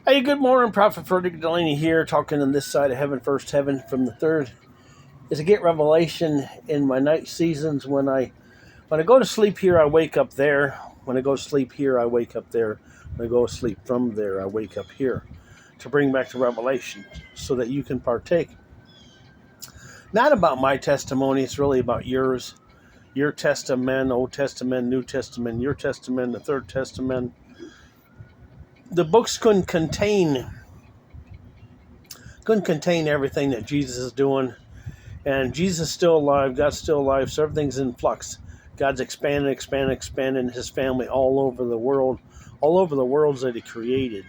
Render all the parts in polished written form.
Hey, good morning, Prophet Frederick Delaney here, talking on this side of heaven, first heaven from the third. Is to get revelation in my night seasons. When I go to sleep here, I wake up there. When I go to sleep here, I wake up there. When I go to sleep from there, I wake up here. To bring back the revelation, so that you can partake. Not about my testimony; it's really about yours. Your testament, Old Testament, New Testament, your testament, the Third Testament. The books couldn't contain everything that Jesus is doing. And Jesus is still alive. God's still alive. So everything's in flux. God's expanding his family all over the world, all over the worlds that he created,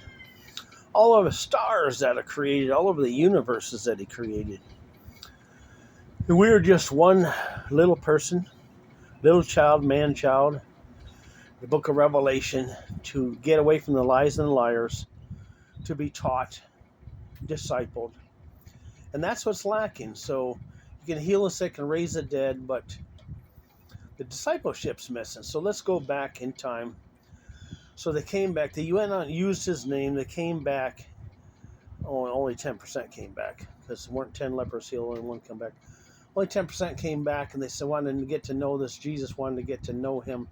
all over the stars that are created, all over the universes that he created. And we are just one little person, little child, man child, the book of Revelation, to get away from the lies and the liars, to be taught, discipled. And that's what's lacking. So you can heal the sick and raise the dead, but the discipleship's missing. So let's go back in time. So they came back. They went on and used his name. They came back. Oh, only 10% came back because there weren't 10 lepers healed and one come back. Only 10% came back, and they said wanted to get to know this Jesus, wanted to get to know him,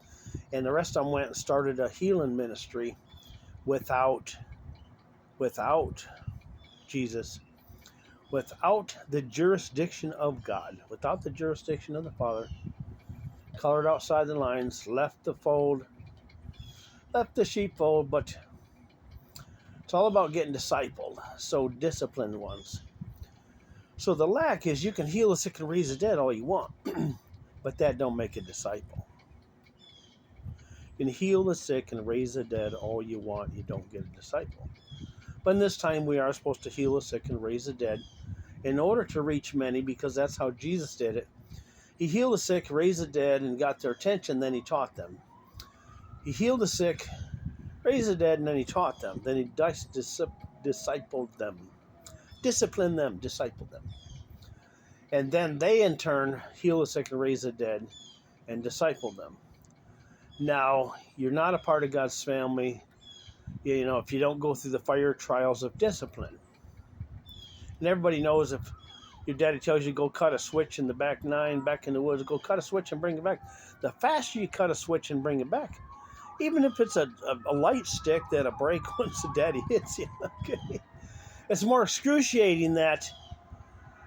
and the rest of them went and started a healing ministry without Jesus, without the jurisdiction of God, without the jurisdiction of the Father. Colored outside the lines, left the sheepfold, but it's all about getting discipled, so disciplined ones. So the lack is you can heal the sick and raise the dead all you want, but that don't make a disciple. You can heal the sick and raise the dead all you want, you don't get a disciple. But in this time we are supposed to heal the sick and raise the dead in order to reach many, because that's how Jesus did it. He healed the sick, raised the dead, and got their attention, then he taught them. He healed the sick, raised the dead, and then he taught them. Then he discipled them. Discipline them, disciple them. And then they in turn heal the sick and raise the dead and disciple them. Now, you're not a part of God's family, if you don't go through the fire trials of discipline. And everybody knows if your daddy tells you go cut a switch in the back nine, back in the woods, go cut a switch and bring it back. The faster you cut a switch and bring it back, even if it's a light stick that'll break once the daddy hits you, okay? It's more excruciating that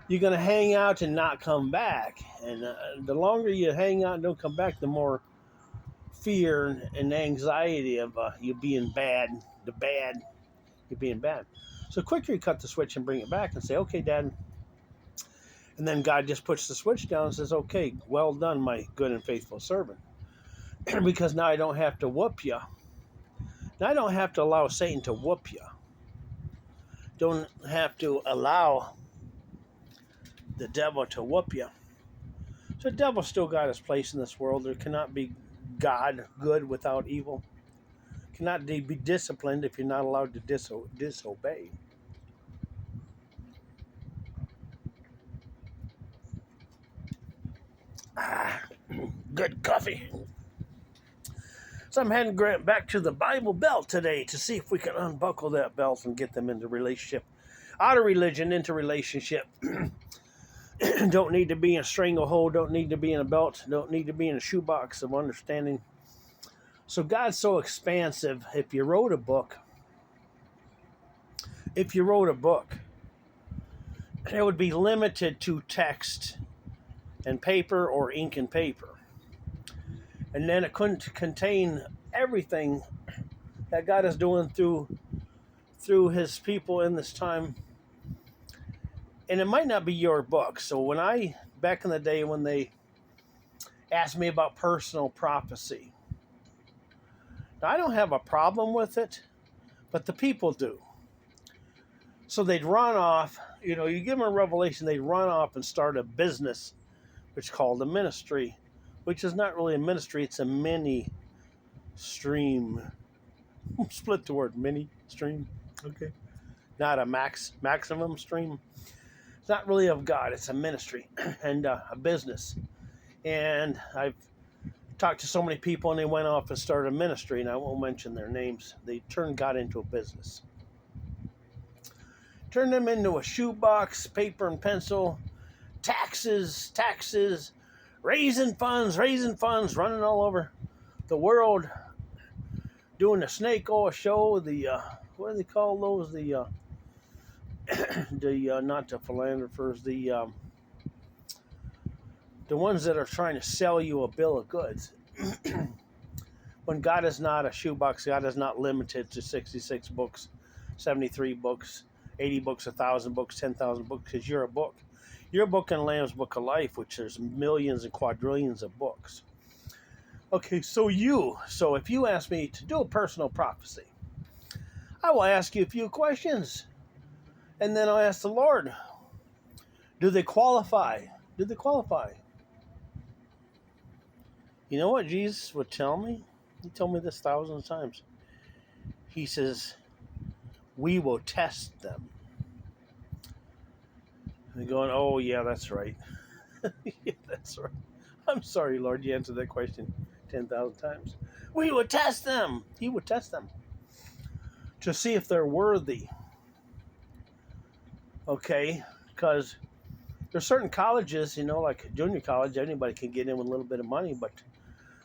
you're going to hang out and not come back. And the longer you hang out and don't come back, the more fear and anxiety of you being bad, you're being bad. So quicker you cut the switch and bring it back and say, okay, Dad. And then God just puts the switch down and says, okay, well done, my good and faithful servant. Because now I don't have to whoop you. Now I don't have to allow Satan to whoop you. Don't have to allow the devil to whoop you. So the devil still got his place in this world. There cannot be God good without evil. Cannot be disciplined if you're not allowed to disobey. Good coffee. So I'm heading back to the Bible Belt today to see if we can unbuckle that belt and get them into relationship. Out of religion, into relationship. Don't need to be in a stranglehold, don't need to be in a belt, don't need to be in a shoebox of understanding. So God's so expansive. If you wrote a book, it would be limited to text and paper or ink and paper. And then it couldn't contain everything that God is doing through his people in this time. And it might not be your book. So back in the day when they asked me about personal prophecy, now I don't have a problem with it, but the people do. So they'd run off, you give them a revelation, they'd run off and start a business, which is called a ministry, which is not really a ministry, it's a mini stream. Split the word, mini stream, okay? Not a maximum stream. It's not really of God, it's a ministry and a business. And I've talked to so many people and they went off and started a ministry, and I won't mention their names. They turned God into a business. Turn them into a shoebox, paper and pencil, taxes, raising funds, running all over the world, doing the snake oil show, the, what do they call those? The not the philanderopers, the ones that are trying to sell you a bill of goods. When God is not a shoebox, God is not limited to 66 books, 73 books, 80 books, 1,000 books, 10,000 books, because you're a book. You're a book in Lamb's Book of Life, which there's millions and quadrillions of books. Okay, so if you ask me to do a personal prophecy, I will ask you a few questions. And then I'll ask the Lord, do they qualify? Do they qualify? You know what Jesus would tell me? He told me this thousands of times. He says, we will test them. And they're going, oh, yeah, that's right. Yeah, that's right. I'm sorry, Lord, you answered that question 10,000 times. We would test them. He would test them to see if they're worthy. Okay, because there's certain colleges, like junior college, anybody can get in with a little bit of money, but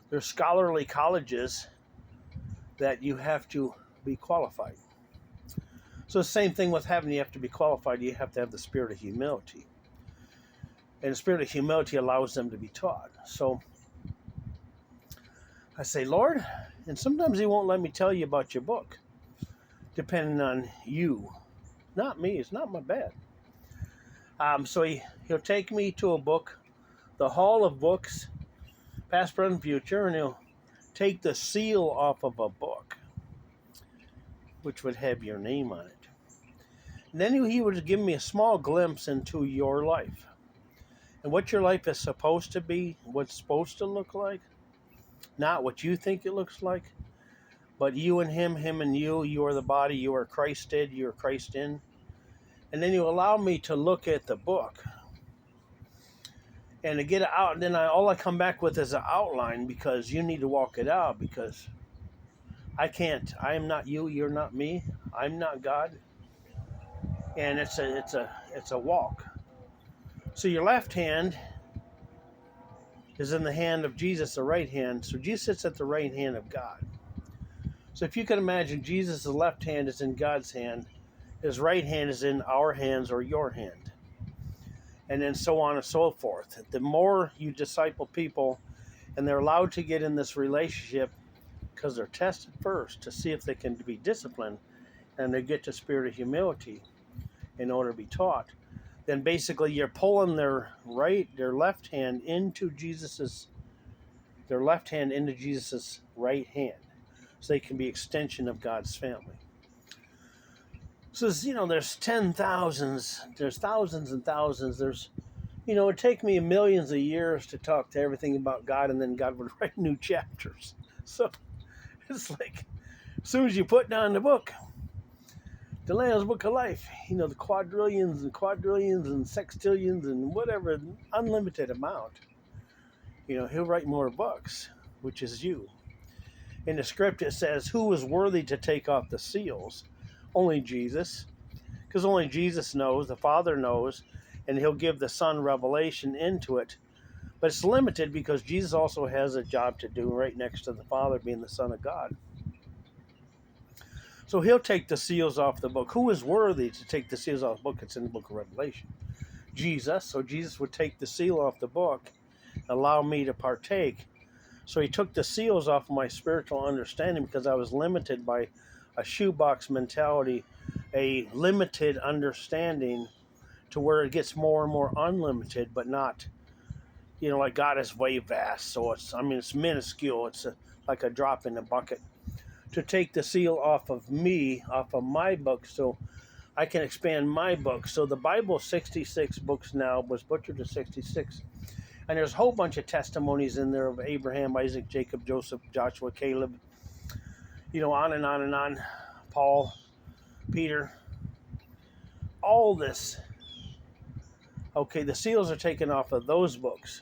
there's scholarly colleges that you have to be qualified. So the same thing with you have to be qualified, you have to have the spirit of humility. And the spirit of humility allows them to be taught. So I say, Lord, and sometimes he won't let me tell you about your book, depending on you. Not me, it's not my bad. So he'll take me to a book, the Hall of Books, past, present, future, and he'll take the seal off of a book, which would have your name on it. And then he would give me a small glimpse into your life and what your life is supposed to be, what's supposed to look like, not what you think it looks like, but you and him and you are the body, you are Christ did, you are Christ in. And then you allow me to look at the book and to get it out. And then all I come back with is an outline, because you need to walk it out, because I can't. I am not you. You're not me. I'm not God. And it's a walk. So your left hand is in the hand of Jesus, the right hand. So Jesus sits at the right hand of God. So if you can imagine, Jesus' left hand is in God's hand. His right hand is in our hands or your hand. And then so on and so forth. The more you disciple people and they're allowed to get in this relationship, because they're tested first to see if they can be disciplined, and they get the spirit of humility in order to be taught, then basically you're pulling their left hand into Jesus's right hand, so they can be extension of God's family. So, there's 10,000s, there's thousands and thousands, it'd take me millions of years to talk to everything about God, and then God would write new chapters. So it's like, as soon as you put down the book, the Lamb's Book of Life, the quadrillions and sextillions and whatever, unlimited amount, he'll write more books, which is you. In the script it says, who is worthy to take off the seals? Only Jesus, because only Jesus knows, the Father knows, and he'll give the Son revelation into it. But it's limited because Jesus also has a job to do right next to the Father, being the Son of God. So he'll take the seals off the book. Who is worthy to take the seals off the book? It's in the book of Revelation. Jesus. So Jesus would take the seal off the book, allow me to partake. So he took the seals off of my spiritual understanding, because I was limited by a shoebox mentality, a limited understanding, to where it gets more and more unlimited, but not, like God is way vast. So it's minuscule. It's like a drop in the bucket. To take the seal off of me, off of my book, so I can expand my book. So the Bible, 66 books now, was butchered to 66. And there's a whole bunch of testimonies in there of Abraham, Isaac, Jacob, Joseph, Joshua, Caleb, on and on and on. Paul, Peter, all this. Okay, the seals are taken off of those books.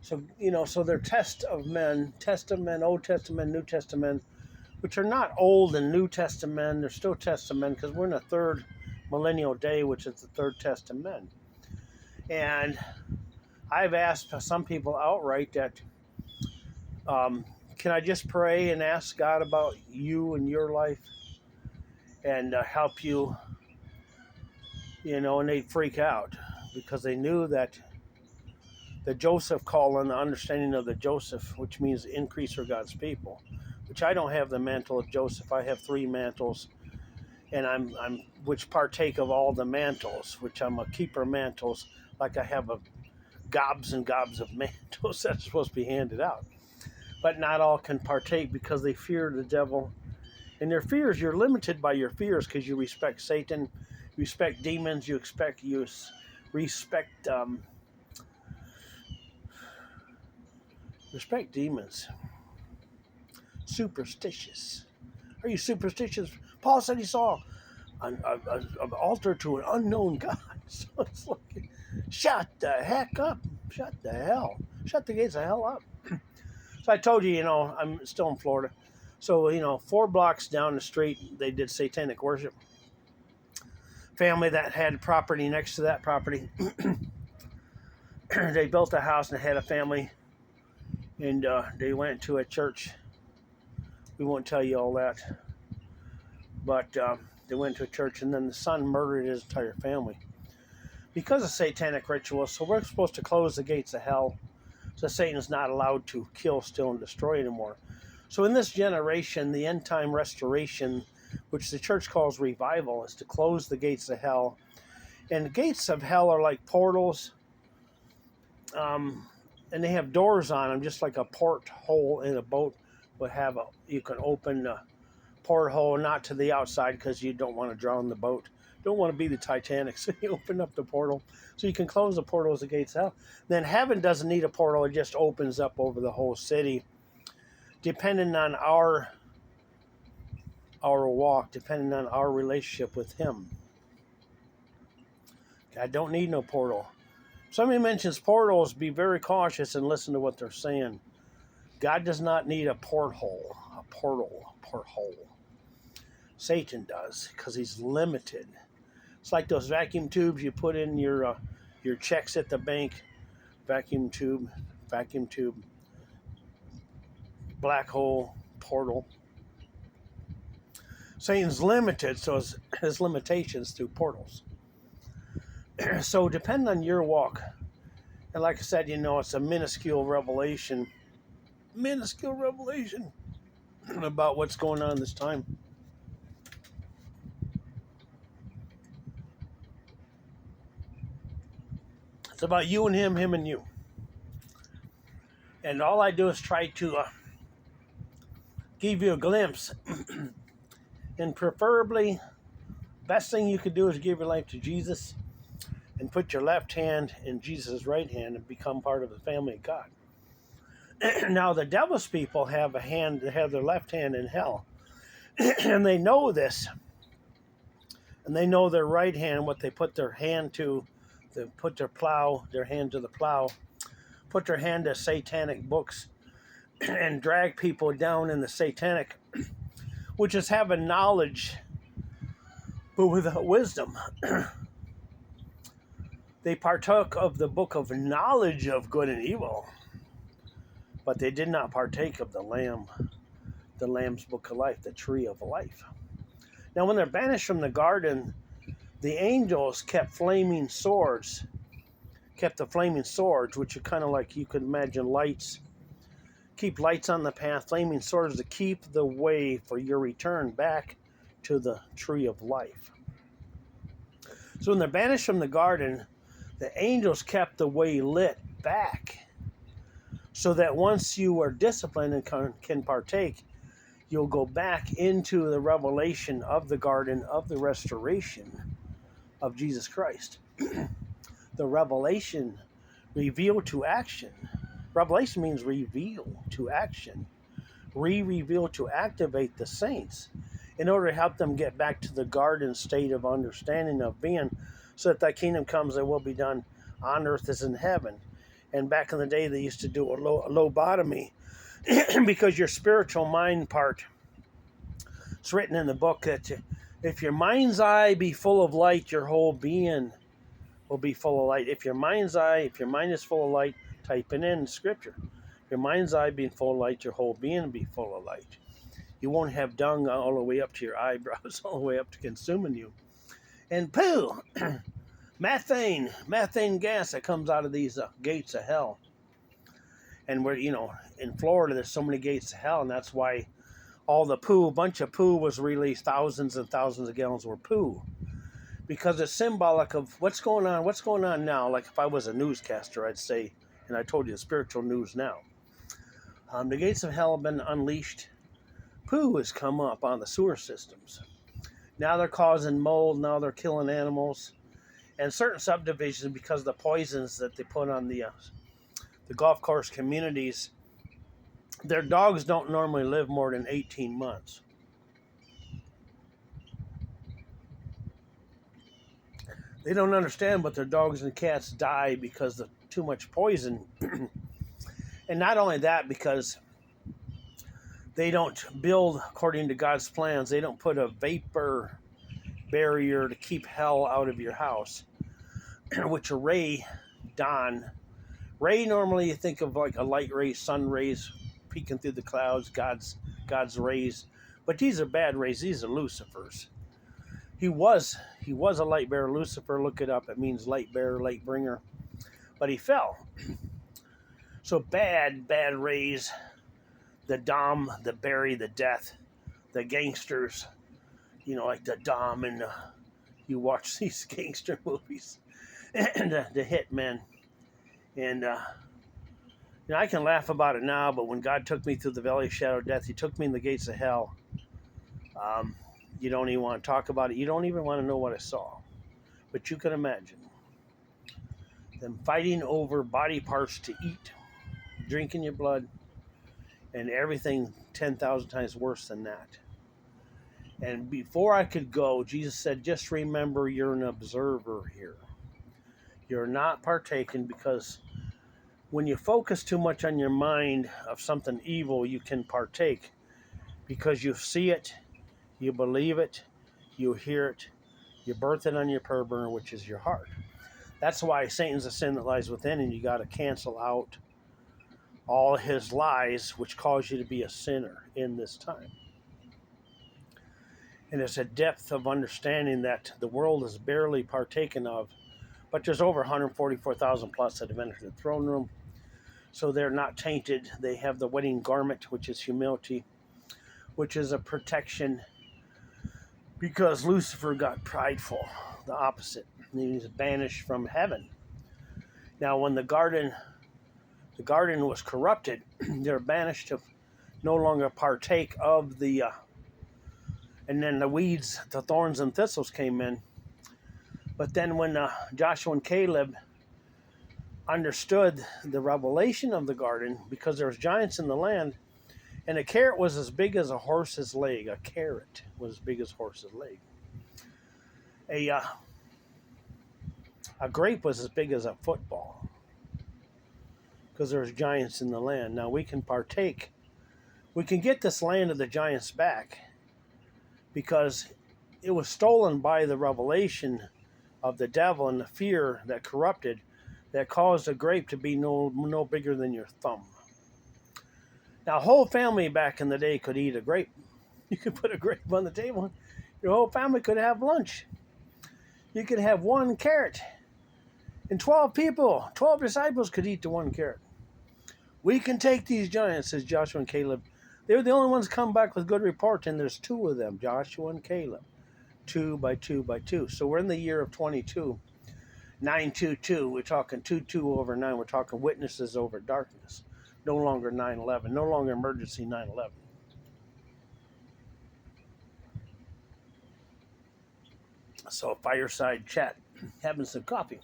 So, so they're test of men, Old Testament, New Testament, which are not Old and New Testament. They're still Testament, because we're in the third millennial day, which is the third test of men. And I've asked some people outright that, can I just pray and ask God about you and your life and help you, and they'd freak out because they knew that the Joseph call and the understanding of the Joseph, which means increase for God's people, which I don't have the mantle of Joseph. I have 3 mantles, and I'm which partake of all the mantles, which I'm a keeper of mantles, like I have gobs and gobs of mantles that's supposed to be handed out. But not all can partake because they fear the devil. And their fears, you're limited by your fears because you respect Satan, you respect demons, you respect demons. Superstitious. Are you superstitious? Paul said he saw an altar to an unknown God. So it's like, shut the heck up. Shut the hell. Shut the gates of hell up. So I told you, I'm still in Florida. So, 4 blocks down the street, they did satanic worship. Family that had property next to that property, they built a house and had a family, and they went to a church. We won't tell you all that, but they went to a church, and then the son murdered his entire family because of satanic rituals. So we're supposed to close the gates of hell, so Satan's not allowed to kill, steal, and destroy anymore. So in this generation, the end time restoration, which the church calls revival, is to close the gates of hell. And the gates of hell are like portals, and they have doors on them, just like a porthole in a boat would have. You can open the porthole, not to the outside because you don't want to drown the boat. Don't want to be the Titanic, so you open up the portal. So you can close the portal as the gates of hell. Then heaven doesn't need a portal, it just opens up over the whole city. Depending on our walk, depending on our relationship with Him. God don't need no portal. Somebody mentions portals, be very cautious and listen to what they're saying. God does not need a porthole, a porthole. Satan does, because he's limited. It's like those vacuum tubes you put in your checks at the bank. Vacuum tube, black hole, portal. Satan's limited, so his limitations through portals. So depending on your walk, and like I said, it's a minuscule revelation about what's going on this time. It's about you and him and you. And all I do is try to give you a glimpse. And preferably, best thing you could do is give your life to Jesus and put your left hand in Jesus' right hand and become part of the family of God. Now, the devil's people have their left hand in hell. And they know this. And they know their right hand, what they put their hand to. They put their hand to the plow, put their hand to satanic books, and drag people down in the satanic, which is having knowledge, but without wisdom. They partook of the book of knowledge of good and evil, but they did not partake of the Lamb's book of life, the tree of life. Now, when they're banished from the garden, the angels kept the flaming swords, which are kind of like, you could imagine lights. Keep lights on the path, flaming swords to keep the way for your return back to the tree of life. So when they're banished from the garden, the angels kept the way lit back, so that once you are disciplined and can partake, you'll go back into the revelation of the garden of the restoration of Jesus Christ. The revelation, reveal to action. Revelation means reveal to action. Reveal to activate the saints in order to help them get back to the garden state of understanding of being, so that thy kingdom comes, that will be done on earth as in heaven. And back in the day, they used to do a lobotomy because your spiritual mind part, it's written in the book that If your mind's eye be full of light, your whole being will be full of light. If your mind is full of light, type it in scripture. Your mind's eye being full of light, your whole being will be full of light. You won't have dung all the way up to your eyebrows, all the way up to consuming you. And poo, methane gas that comes out of these gates of hell. And we're, in Florida, there's so many gates of hell, and that's why all the poo, bunch of poo was released, thousands and thousands of gallons were poo. Because it's symbolic of what's going on now. Like if I was a newscaster, I'd say, and I told you the spiritual news now. The gates of hell have been unleashed. Poo has come up on the sewer systems. Now they're causing mold. Now they're killing animals. And certain subdivisions, because of the poisons that they put on the golf course communities, their dogs don't normally live more than 18 months. They don't understand, but their dogs and cats die because of too much poison. And not only that, because they don't build according to God's plans. They don't put a vapor barrier to keep hell out of your house, which a ray, dawn. Ray, normally you think of like a light ray, sun rays peeking through the clouds, God's rays. But these are bad rays. These are Lucifer's. He was a light bearer, Lucifer. Look it up. It means light bearer, light bringer. But he fell. So bad rays, the Dom, the Barry, the Death, the gangsters, like the Dom and you watch these gangster movies, and the Hitmen. And, I can laugh about it now, but when God took me through the valley of shadow of death, he took me in the gates of hell. You don't even want to talk about it. You don't even want to know what I saw. But you can imagine them fighting over body parts to eat, drinking your blood, and everything 10,000 times worse than that. And before I could go, Jesus said, just remember you're an observer here. You're not partaking, because when you focus too much on your mind of something evil, you can partake because you see it, you believe it, you hear it, you birth it on your prayer burner, which is your heart. That's why Satan's a sin that lies within, and you got to cancel out all his lies, which cause you to be a sinner in this time. And it's a depth of understanding that the world is barely partaken of, but there's over 144,000 plus that have entered the throne room. So they're not tainted. They have the wedding garment, which is humility, which is a protection, because Lucifer got prideful, the opposite. He was banished from heaven. Now, when the garden was corrupted, they're banished to no longer partake of the, and then the weeds, the thorns and thistles came in. But then when Joshua and Caleb understood the revelation of the garden, because there was giants in the land, and a carrot was as big as a horse's leg. A carrot was as big as a horse's leg. A grape was as big as a football, because there's giants in the land. Now we can partake. We can get this land of the giants back, because it was stolen by the revelation of the devil and the fear that corrupted, that caused a grape to be no bigger than your thumb. Now, a whole family back in the day could eat a grape. You could put a grape on the table. Your whole family could have lunch. You could have one carrot. And 12 disciples could eat the one carrot. We can take these giants, says Joshua and Caleb. They're the only ones come back with good report, and there's two of them, Joshua and Caleb. 2 by 2 by 2. So we're in the year of 22. 922. We're talking 22 over 9. We're talking witnesses over darkness. No longer 9/11. No longer emergency 9/11. So fireside chat, having some coffee.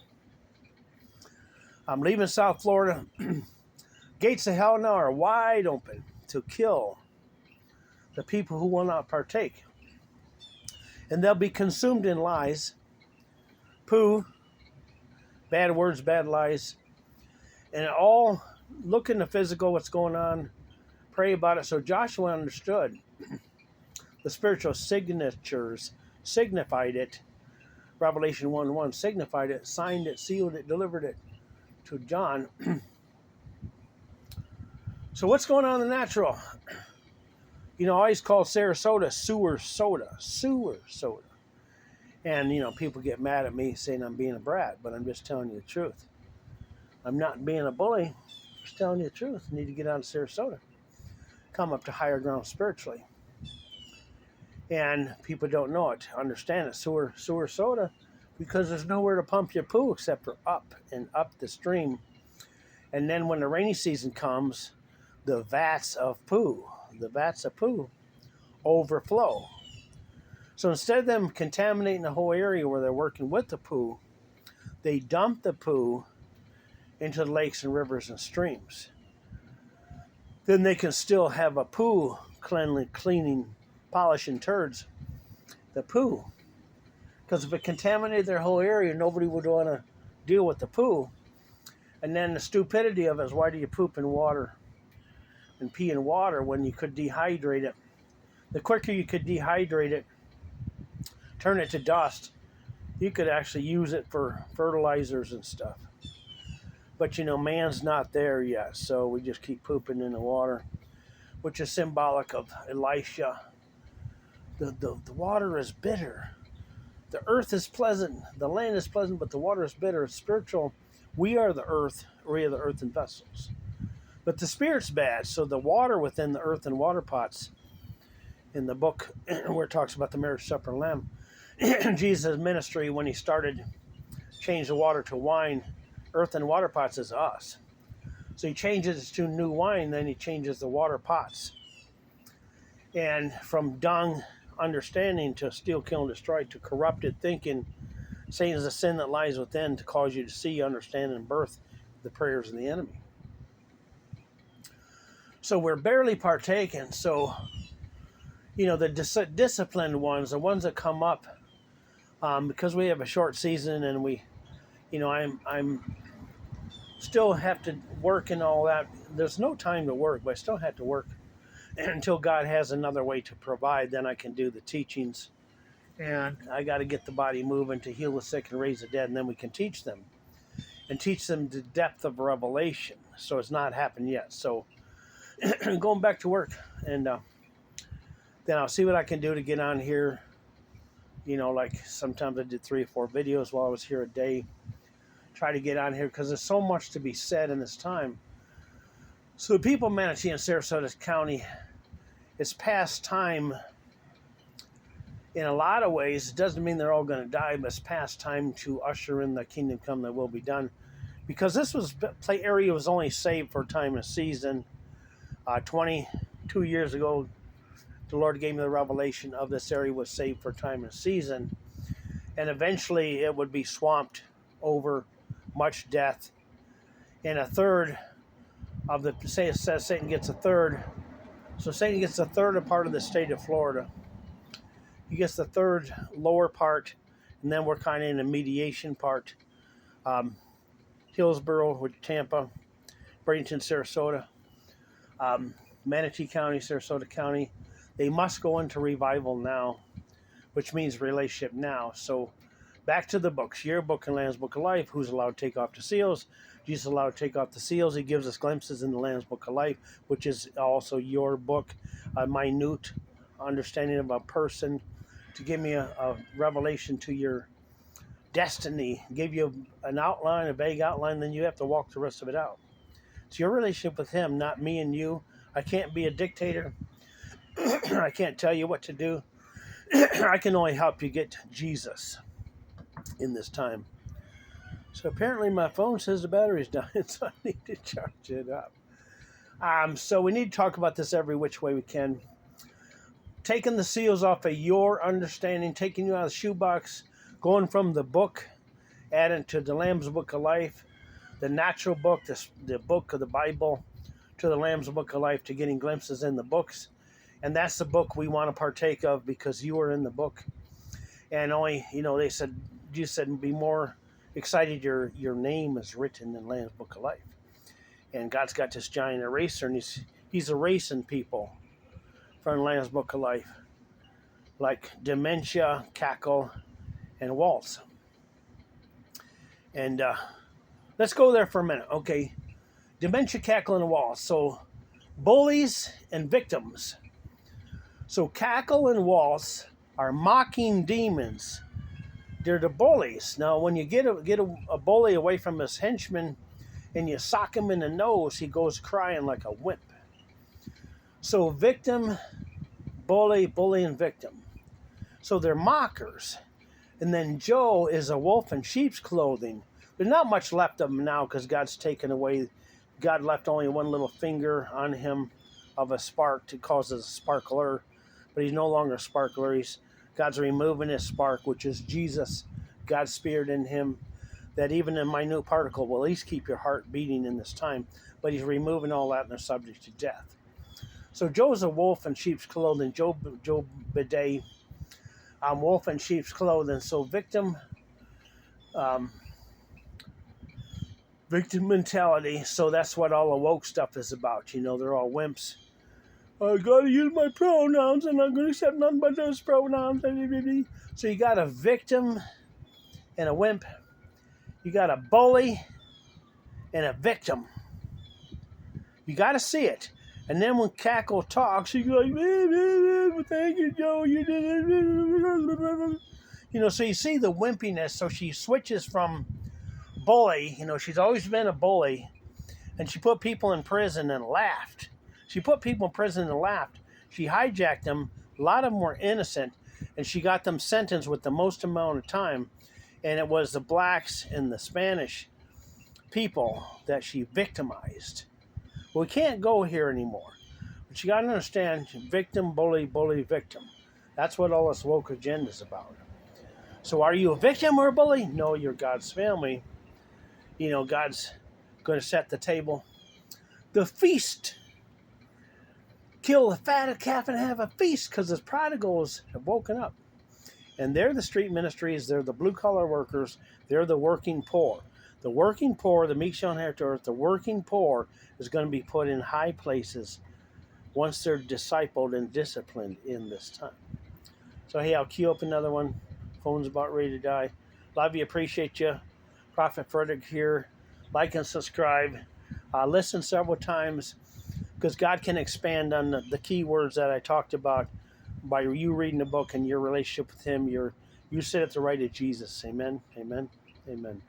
I'm leaving South Florida. Gates of hell now are wide open to kill the people who will not partake. And they'll be consumed in lies, poo, bad words, bad lies, and all look in the physical, what's going on, pray about it. So Joshua understood the spiritual signatures, signified it. Revelation 1:1 signified it, signed it, sealed it, delivered it to John. So what's going on in the natural? I always call Sarasota sewer soda. And, people get mad at me saying I'm being a brat, but I'm just telling you the truth. I'm not being a bully, just telling you the truth. You need to get out of Sarasota. Come up to higher ground spiritually. And people don't know it, understand it, sewer soda, because there's nowhere to pump your poo except for up and up the stream. And then when the rainy season comes, the vats of poo overflow. So instead of them contaminating the whole area where they're working with the poo, they dump the poo into the lakes and rivers and streams. Then they can still have a poo cleaning, polishing turds the poo. Because if it contaminated their whole area, nobody would want to deal with the poo. And then the stupidity of it is, why do you poop in water and pee in water when you could dehydrate it? The quicker you could dehydrate it, turn it to dust, you could actually use it for fertilizers and stuff. But man's not there yet, so we just keep pooping in the water, which is symbolic of Elisha. The water is bitter. The earth is pleasant, the land is pleasant, but the water is bitter. It's spiritual. We are the earth, we are the earthen vessels. But the spirit's bad, so the water within the earth and water pots, in the book where it talks about the marriage supper of the Lamb, Jesus' ministry, when he started change the water to wine, earth and water pots is us. So he changes to new wine, then he changes the water pots. And from dung understanding to steal, kill, and destroy, to corrupted thinking, Satan is a sin that lies within to cause you to see, understand, and birth the prayers of the enemy. So we're barely partaking. So, the disciplined ones, the ones that come up, because we have a short season and I'm still have to work and all that. There's no time to work, but I still have to work until God has another way to provide. Then I can do the teachings, and I got to get the body moving to heal the sick and raise the dead, and then we can teach them the depth of revelation. So it's not happened yet. So going back to work, and then I'll see what I can do to get on here. Like sometimes I did 3 or 4 videos while I was here a day. Try to get on here because there's so much to be said in this time. So the people of Manatee and Sarasota County, it's past time in a lot of ways. It doesn't mean they're all going to die, but it's past time to usher in the kingdom come that will be done. Because this area was only saved for a time and season. 22 years ago, the Lord gave me the revelation of this area was saved for time and season. And eventually it would be swamped over, much death. And a third of it says Satan gets a third. So Satan gets a third of part of the state of Florida. He gets the third lower part, and then we're kind of in the mediation part. Hillsborough with Tampa, Bradenton, Sarasota, Manatee County, Sarasota County. They must go into revival now, which means relationship now. So back to the books. Your book and Lamb's Book of Life. Who's allowed to take off the seals? Jesus allowed to take off the seals. He gives us glimpses in the Lamb's Book of Life, which is also your book, a minute understanding of a person, to give me a revelation to your destiny, give you an outline, a vague outline, then you have to walk the rest of it out. It's your relationship with him, not me and you. I can't be a dictator. I can't tell you what to do. I can only help you get to Jesus in this time. So apparently my phone says the battery's dying, so I need to charge it up. So we need to talk about this every which way we can. Taking the seals off of your understanding, taking you out of the shoebox, going from the book, adding to the Lamb's Book of Life, the natural book, the book of the Bible, to the Lamb's Book of Life, to getting glimpses in the books. And that's the book we want to partake of because you are in the book. And only, they said, Jesus said, be more excited your name is written in Lamb's Book of Life. And God's got this giant eraser, and he's erasing people from Lamb's Book of Life. like dementia, cackle, and waltz. And let's go there for a minute. Okay, dementia, cackle, and waltz. So bullies and victims. So cackle and waltz are mocking demons. They're the bullies. Now, when you get a bully away from his henchman and you sock him in the nose, he goes crying like a wimp. So victim, bully, and victim. So they're mockers. And then Joe is a wolf in sheep's clothing. There's not much left of him now because God's taken away. God left only one little finger on him of a spark to cause a sparkler. But he's no longer a sparkler. God's removing his spark, which is Jesus, God's spirit in him, that even a minute particle will at least keep your heart beating in this time. But he's removing all that and they're subject to death. So Joe's a wolf in sheep's clothing. Joe Bidet, wolf in sheep's clothing. So victim mentality. So that's what all the woke stuff is about. You know, they're all wimps. I gotta use my pronouns and I'm gonna accept none but those pronouns. So you got a victim and a wimp. You got a bully and a victim. You gotta see it. And then when Cackle talks, she's like, thank you, Joe, you did it. You know, so you see the wimpiness. So she switches from bully. You know, she's always been a bully. And she put people in prison and laughed. She put people in prison and laughed. She hijacked them. A lot of them were innocent. And she got them sentenced with the most amount of time. And it was the blacks and the Spanish people that she victimized. Well, we can't go here anymore. But you got to understand, victim, bully, victim. That's what all this woke agenda is about. So are you a victim or a bully? No, you're God's family. You know, God's going to set the table. The feast. Kill the fatted calf and have a feast because the prodigals have woken up. And they're the street ministries. They're the blue-collar workers. They're the working poor. The working poor, the meek shall inherit the earth, the working poor is going to be put in high places once they're discipled and disciplined in this time. So, hey, I'll queue up another one. Phone's about ready to die. Love you, appreciate you. Prophet Frederick here. Like and subscribe. Listen several times because God can expand on the key words that I talked about by you reading the book and your relationship with Him. You sit at the right of Jesus. Amen, amen, amen.